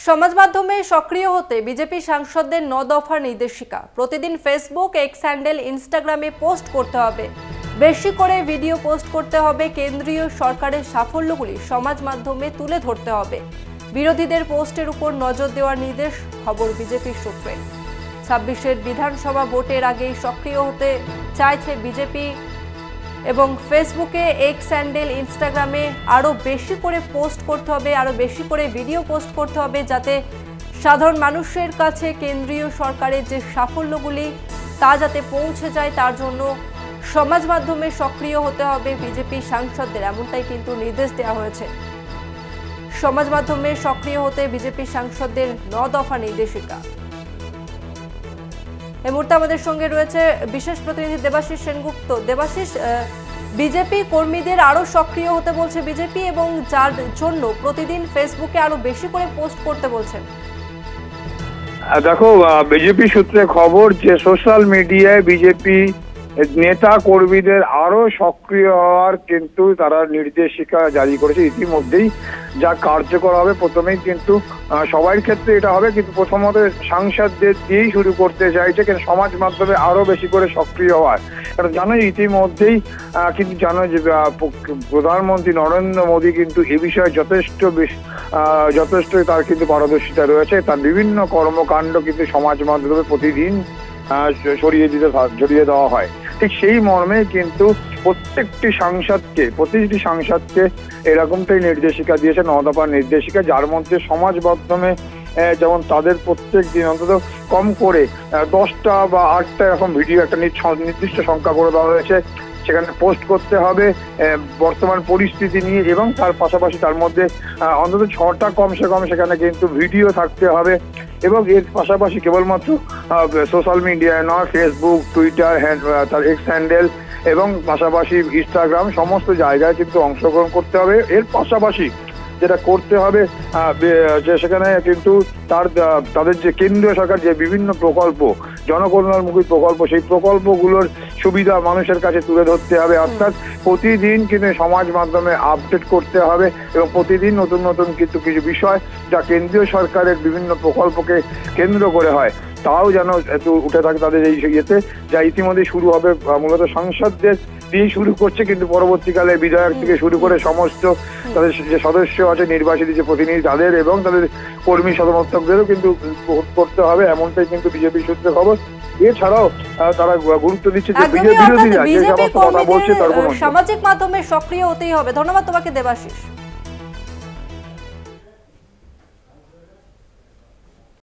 সমাজ মাধ্যমে সক্রিয় হতে বিজেপি সাংসদদের 9 দফার নির্দেশিকা। প্রতিদিন ফেসবুক, এক্স হ্যান্ডেল, ইনস্টাগ্রামে পোস্ট করতে হবে, বেশি করে ভিডিও পোস্ট করতে হবে, কেন্দ্রীয় সরকারের সাফল্যগুলি সমাজ মাধ্যমে তুলে ধরতে হবে, বিরোধীদের পোস্টের উপর নজর দেওয়ার নির্দেশ। খবর বিজেপির সূত্রে। 26-এর বিধানসভা ভোটের আগেই সক্রিয় হতে চাইছে বিজেপি এবং ফেসবুকে, এক্স হ্যান্ডেল, ইনস্টাগ্রামে আরও বেশি করে পোস্ট করতে হবে, আরও বেশি করে ভিডিও পোস্ট করতে হবে, যাতে সাধারণ মানুষের কাছে কেন্দ্রীয় সরকারের যে সাফল্যগুলি তা যাতে পৌঁছে যায়, তার জন্য সমাজ মাধ্যমে সক্রিয় হতে হবে বিজেপি সাংসদদের, এমনটাই কিন্তু নির্দেশ দেওয়া হয়েছে। সমাজ মাধ্যমে সক্রিয় হতে বিজেপি সাংসদদের 9 দফা নির্দেশিকা। এই মুহূর্তে আমাদের সঙ্গে রয়েছে বিশেষ প্রতিনিধি দেবাশিস সেনগুপ্ত। দেবাশিস, বিজেপি কর্মীদের আরো সক্রিয় হতে বলছে বিজেপি, এবং যার জন্য প্রতিদিন ফেসবুকে আরো বেশি করে পোস্ট করতে বলছেন। দেখো, বিজেপি সূত্রে খবর যে সোশ্যাল মিডিয়ায় বিজেপি নেতা কর্মীদের আরো সক্রিয় হওয়ার কিন্তু তারা নির্দেশিকা জারি করেছে ইতিমধ্যেই, যা কার্যকর হবে। প্রথমেই কিন্তু সবার ক্ষেত্রে এটা হবে, কিন্তু প্রথমত সাংসদদের দিয়েই শুরু করতে চাইছে, কিন্তু সমাজ মাধ্যমে আরো বেশি করে সক্রিয় হওয়ার। কারণ জানো ইতিমধ্যেই কিন্তু জানো যে প্রধানমন্ত্রী নরেন্দ্র মোদী কিন্তু এ বিষয়ে যথেষ্ট তার কিন্তু পারদর্শিতা রয়েছে। তার বিভিন্ন কর্মকাণ্ড কিন্তু সমাজ মাধ্যমে প্রতিদিন ছড়িয়ে দেওয়া হয়। ঠিক সেই মর্মে কিন্তু প্রতিটি সাংসদকে এরকমটাই নির্দেশিকা দিয়েছে, 9 দফার নির্দেশিকা, যার মধ্যে সমাজ মাধ্যমে যেমন তাদের প্রত্যেক দিন অন্তত কম করে 10টা বা 8টা এরকম ভিডিও একটা নির্দিষ্ট সংখ্যা করে দেওয়া হয়েছে, সেখানে পোস্ট করতে হবে বর্তমান পরিস্থিতি নিয়ে, এবং তার পাশাপাশি তার মধ্যে অন্তত 6টা কমসে কম সেখানে কিন্তু ভিডিও থাকতে হবে। এবং এর পাশাপাশি কেবলমাত্র সোশ্যাল মিডিয়ায় নয়, ফেসবুক, টুইটার, তার এক্স হ্যান্ডেল এবং পাশাপাশি ইনস্টাগ্রাম, সমস্ত জায়গায় কিন্তু অংশগ্রহণ করতে হবে। এর পাশাপাশি যেটা করতে হবে যে সেখানে কিন্তু তাদের যে কেন্দ্রীয় সরকার যে বিভিন্ন প্রকল্প, জনকল্যাণমুখী প্রকল্প, সেই প্রকল্পগুলোর সুবিধা মানুষের কাছে তুলে ধরতে হবে। অর্থাৎ প্রতিদিন কিন্তু সমাজ মাধ্যমে আপডেট করতে হবে, এবং প্রতিদিন নতুন নতুন কিন্তু কিছু বিষয় যা কেন্দ্রীয় সরকারের বিভিন্ন প্রকল্পকে কেন্দ্র করে হয়, তাও যেন একটু উঠে থাকে তাদের এই ইয়েতে, যা ইতিমধ্যে শুরু হবে। মূলত সাংসদদের দিয়ে শুরু করছে, কিন্তু পরবর্তীকালে বিধায়ক থেকে শুরু করে সমস্ত তাদের যে সদস্য আছে, নির্বাচিত যে প্রতিনিধি তাদের এবং তাদের কর্মী সমর্থকদেরও কিন্তু করতে হবে, এমনটাই কিন্তু বিজেপি সূত্রে খবর। এছাড়াও তারা গুরুত্ব দিচ্ছে যে বিরোধীরা যে সমস্ত কথা বলছে তার কোনো সামাজিক মাধ্যমে সক্রিয় হতেই হবে। ধন্যবাদ তোমাকে দেবাশিস।